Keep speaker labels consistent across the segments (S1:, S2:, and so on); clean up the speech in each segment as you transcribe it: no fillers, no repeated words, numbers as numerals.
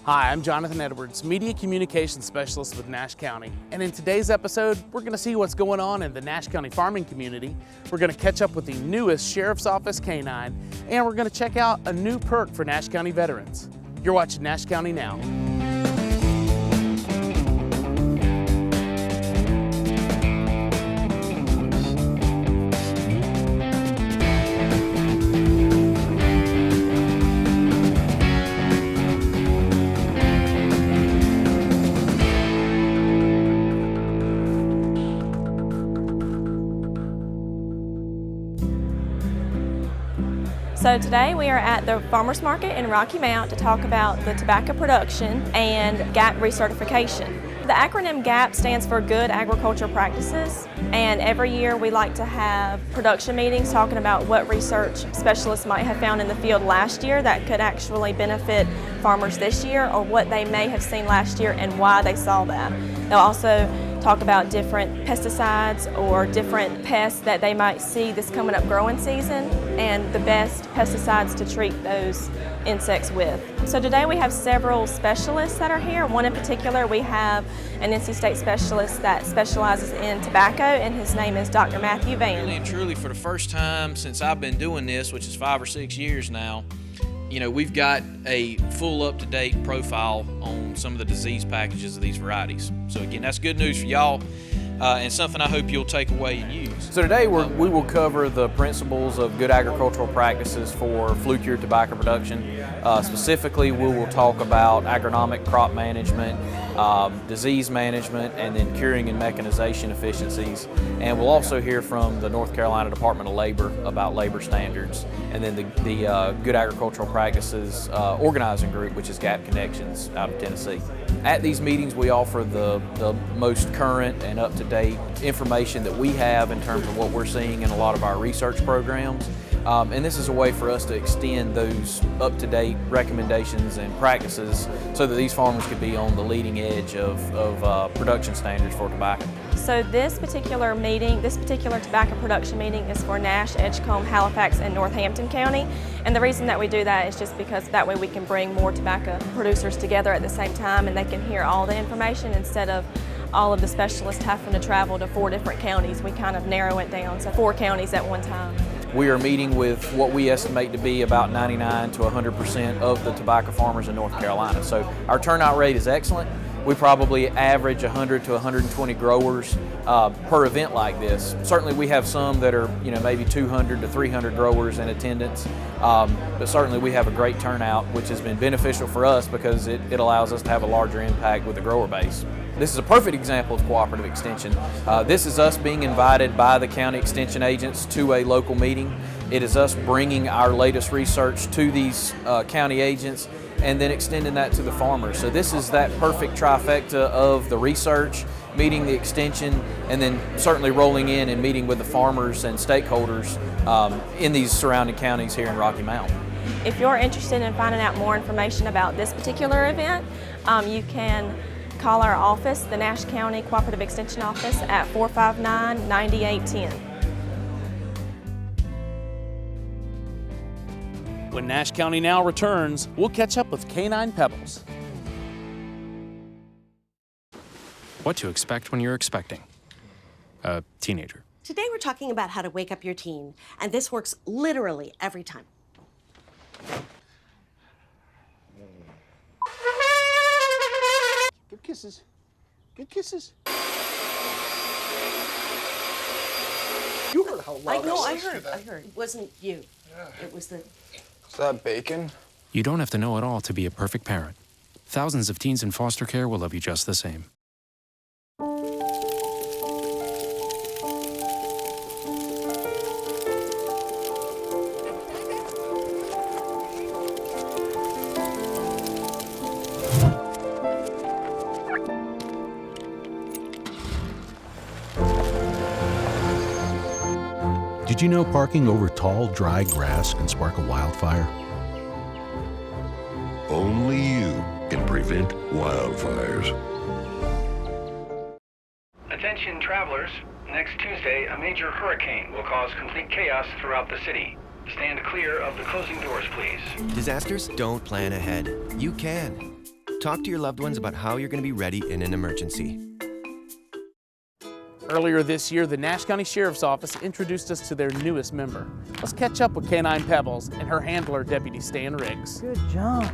S1: Hi, I'm Jonathan Edwards, Media Communications Specialist with Nash County. And in today's episode, we're going to see what's going on in the Nash County farming community. We're going to catch up with the newest Sheriff's Office K-9, and we're going to check out a new perk for Nash County veterans. You're watching Nash County Now.
S2: So today we are at the Farmers Market in Rocky Mount to talk about the tobacco production and GAP recertification. The acronym GAP stands for Good Agricultural Practices, and every year we like to have production meetings talking about what research specialists might have found in the field last year that could actually benefit farmers this year, or what they may have seen last year and why they saw that. They'll also talk about different pesticides or different pests that they might see this coming up growing season and the best pesticides to treat those insects with. So today we have several specialists that are here. One in particular, we have an NC State specialist that specializes in tobacco, and his name is Dr. Matthew Van.
S3: Really and truly, for the first time since I've been doing this, which is 5 or 6 years now, you know, we've got a full up-to-date profile on some of the disease packages of these varieties. So again, that's good news for y'all, and something I hope you'll take away and use.
S4: So today we will cover the principles of good agricultural practices for flue-cured tobacco production. Specifically, we will talk about agronomic crop management, disease management, and then curing and mechanization efficiencies. And we'll also hear from the North Carolina Department of Labor about labor standards, and then the Good Agricultural Practices organizing group, which is GAP Connections out of Tennessee. At these meetings, we offer the most current and up-to-date information that we have in terms of what we're seeing in a lot of our research programs. And this is a way for us to extend those up-to-date recommendations and practices so that these farmers could be on the leading edge of production standards for tobacco.
S2: So this particular meeting, this particular tobacco production meeting is for Nash, Edgecombe, Halifax, and Northampton County. And the reason that we do that is just because that way we can bring more tobacco producers together at the same time, and they can hear all the information instead of all of the specialists having to travel to 4 different counties. We kind of narrow it down to 4 counties at one time.
S4: We are meeting with what we estimate to be about 99 to 100% of the tobacco farmers in North Carolina. So our turnout rate is excellent. We probably average 100 to 120 growers per event like this. Certainly we have some that are, maybe 200 to 300 growers in attendance, but certainly we have a great turnout, which has been beneficial for us because it allows us to have a larger impact with the grower base. This is a perfect example of cooperative extension. This is us being invited by the county extension agents to a local meeting. It is us bringing our latest research to these county agents and then extending that to the farmers. So this is that perfect trifecta of the research, meeting the extension, and then certainly rolling in and meeting with the farmers and stakeholders in these surrounding counties here in Rocky Mount.
S2: If you're interested in finding out more information about this particular event, you can call our office, the Nash County Cooperative Extension Office, at 459-9810.
S1: When Nash County Now returns, we'll catch up with K-9 Pebbles.
S5: What to expect when you're expecting a teenager.
S6: Today we're talking about how to wake up your teen, and this works literally every time.
S7: Good kisses. Good kisses. You heard how loud
S6: I heard. It wasn't you.
S7: Yeah.
S6: It was the...
S7: Is that bacon?
S5: You don't have to know it all to be a perfect parent. Thousands of teens in foster care will love you just the same.
S8: Did you know parking over tall, dry grass can spark a wildfire?
S9: Only you can prevent wildfires.
S10: Attention travelers, next Tuesday a major hurricane will cause complete chaos throughout the city. Stand clear of the closing doors, please.
S11: Disasters don't plan ahead. You can. Talk to your loved ones about how you're going to be ready in an emergency.
S1: Earlier this year, the Nash County Sheriff's Office introduced us to their newest member. Let's catch up with K-9 Pebbles and her handler, Deputy Stan Riggs.
S12: Good job.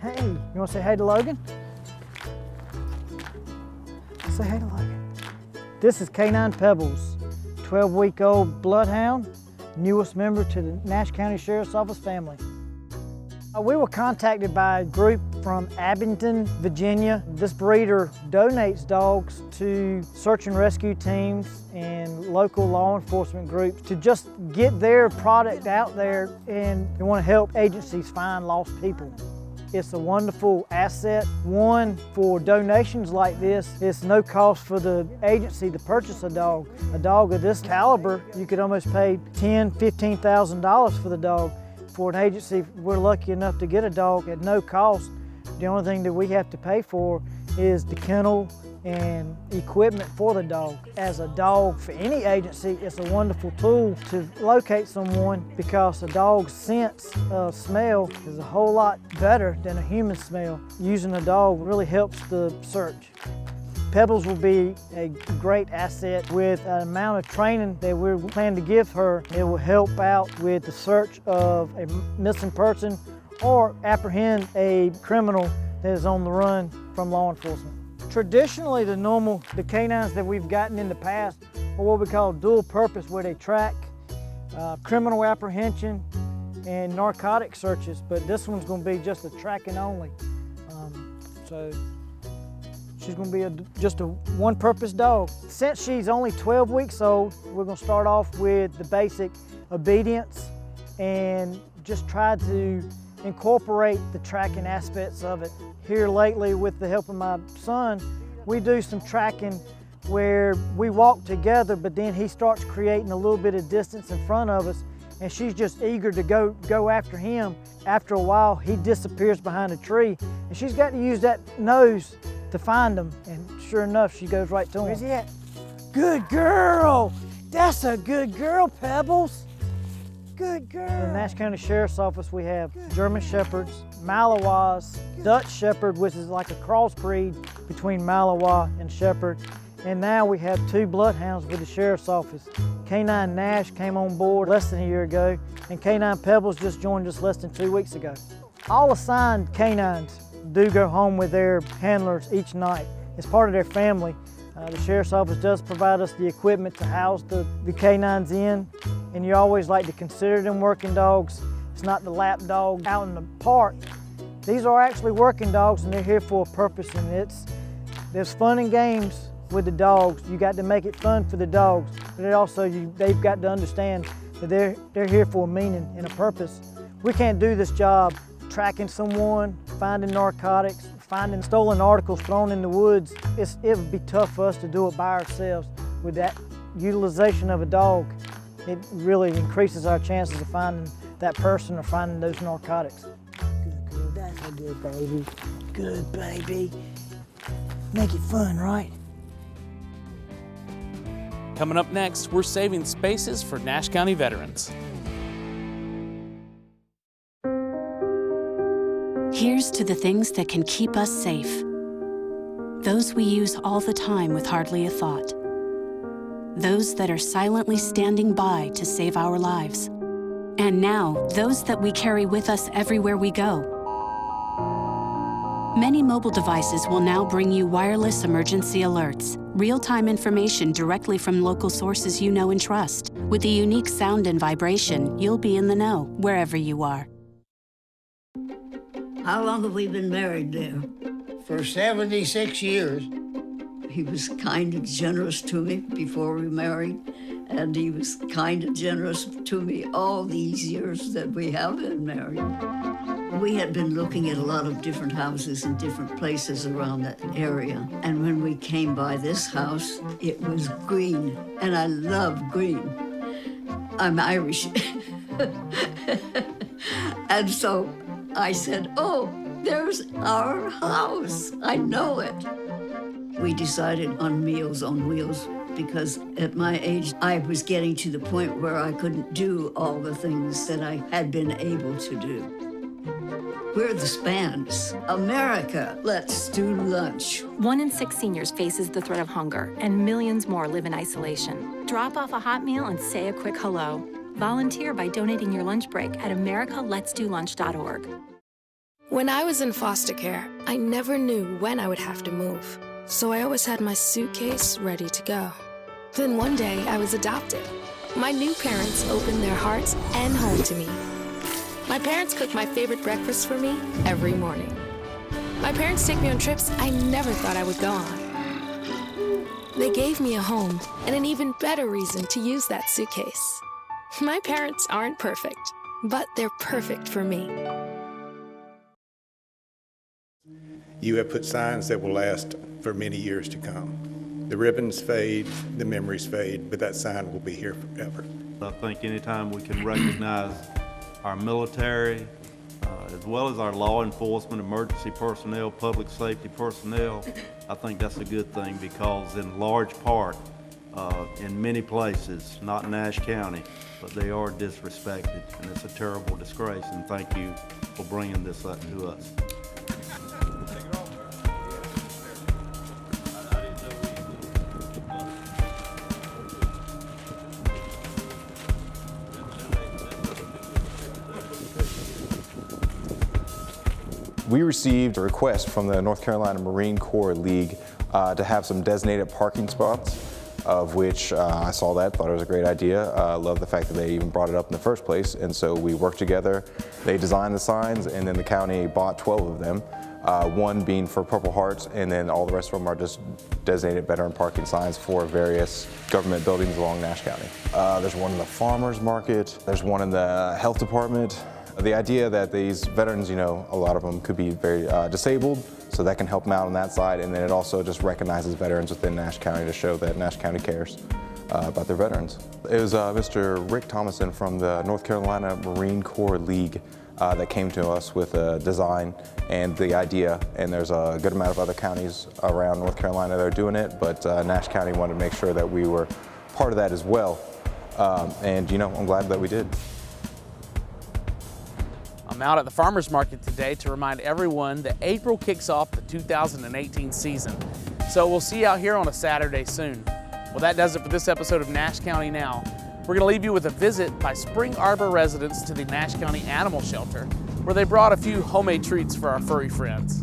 S12: Hey, you want to say hey to Logan? Say hey to Logan. This is K-9 Pebbles, 12-week-old bloodhound, newest member to the Nash County Sheriff's Office family. We were contacted by a group from Abington, Virginia. This breeder donates dogs to search and rescue teams and local law enforcement groups to just get their product out there, and they want to help agencies find lost people. It's a wonderful asset. One, for donations like this, it's no cost for the agency to purchase a dog. A dog of this caliber, you could almost pay $10,000, $15,000 for the dog. For an agency, we're lucky enough to get a dog at no cost. The only thing that we have to pay for is the kennel and equipment for the dog. As a dog, for any agency, it's a wonderful tool to locate someone, because a dog's sense of smell is a whole lot better than a human smell. Using a dog really helps the search. Pebbles will be a great asset with an amount of training that we plan to give her. It will help out with the search of a missing person or apprehend a criminal that is on the run from law enforcement. Traditionally, the canines that we've gotten in the past are what we call dual purpose, where they track criminal apprehension and narcotic searches, but this one's going to be just a tracking only. So she's going to be just a one-purpose dog. Since she's only 12 weeks old, we're going to start off with the basic obedience and just try to incorporate the tracking aspects of it. Here lately, with the help of my son, we do some tracking where we walk together, but then he starts creating a little bit of distance in front of us, and she's just eager to go after him. After a while, he disappears behind a tree, and she's got to use that nose to find him, and sure enough, she goes right to him. Where's he at? Good girl! That's a good girl, Pebbles. Good girl. In the Nash County Sheriff's Office, we have German Shepherds, Malinois, Dutch Shepherd, which is like a crossbreed between Malinois and Shepherd. And now we have 2 bloodhounds with the Sheriff's Office. K-9 Nash came on board less than a year ago, and K-9 Pebbles just joined us less than 2 weeks ago. All assigned canines do go home with their handlers each night. It's part of their family. The Sheriff's Office does provide us the equipment to house the canines in, and you always like to consider them working dogs. It's not the lap dog out in the park. These are actually working dogs, and they're here for a purpose, and there's fun and games with the dogs. You got to make it fun for the dogs, but also they've got to understand that they're here for a meaning and a purpose. We can't do this job tracking someone, finding narcotics, finding stolen articles thrown in the woods. It would be tough for us to do it by ourselves. With that utilization of a dog, it really increases our chances of finding that person or finding those narcotics. Good girl, that's a good baby. Good baby. Make it fun, right?
S1: Coming up next, we're saving spaces for Nash County Veterans.
S13: Here's to the things that can keep us safe. Those we use all the time with hardly a thought. Those that are silently standing by to save our lives. And now, those that we carry with us everywhere we go. Many mobile devices will now bring you wireless emergency alerts, real-time information directly from local sources you know and trust. With the unique sound and vibration, you'll be in the know, wherever you are.
S14: How long have we been married now?
S15: For 76 years.
S14: He was kind and generous to me before we married, and he was kind and generous to me all these years that we have been married. We had been looking at a lot of different houses in different places around that area, and when we came by this house, it was green, and I love green. I'm Irish. And so I said, oh, there's our house. I know it. We decided on Meals on Wheels because at my age, I was getting to the point where I couldn't do all the things that I had been able to do. We're the Spans. America, let's do lunch.
S16: 1 in 6 seniors faces the threat of hunger, and millions more live in isolation. Drop off a hot meal and say a quick hello. Volunteer by donating your lunch break at americaletsdolunch.org.
S17: When I was in foster care, I never knew when I would have to move, so I always had my suitcase ready to go. Then one day, I was adopted. My new parents opened their hearts and home to me. My parents cook my favorite breakfast for me every morning. My parents take me on trips I never thought I would go on. They gave me a home and an even better reason to use that suitcase. My parents aren't perfect, but they're perfect for me.
S18: You have put signs that will last for many years to come. The ribbons fade, the memories fade, but that sign will be here forever.
S19: I think anytime we can recognize our military, as well as our law enforcement, emergency personnel, public safety personnel, I think that's a good thing, because in large part, in many places, not in Nash County, but they are disrespected, and it's a terrible disgrace, and thank you for bringing this up to us.
S20: We received a request from the North Carolina Marine Corps League to have some designated parking spots, of which I saw that, thought it was a great idea. Love the fact that they even brought it up in the first place, and so we worked together. They designed the signs, and then the county bought 12 of them, one being for Purple Hearts, and then all the rest of them are just designated veteran parking signs for various government buildings along Nash County. There's one in the farmers market, there's one in the health department. The idea that these veterans, you know, a lot of them could be very disabled, so that can help them out on that side, and then it also just recognizes veterans within Nash County to show that Nash County cares about their veterans. It was Mr. Rick Thomason from the North Carolina Marine Corps League that came to us with a design and the idea, and there's a good amount of other counties around North Carolina that are doing it, but Nash County wanted to make sure that we were part of that as well, and you know, I'm glad that we did.
S1: I'm out at the farmers market today to remind everyone that April kicks off the 2018 season. So we'll see you out here on a Saturday soon. Well, that does it for this episode of Nash County Now. We're going to leave you with a visit by Spring Arbor residents to the Nash County Animal Shelter, where they brought a few homemade treats for our furry friends.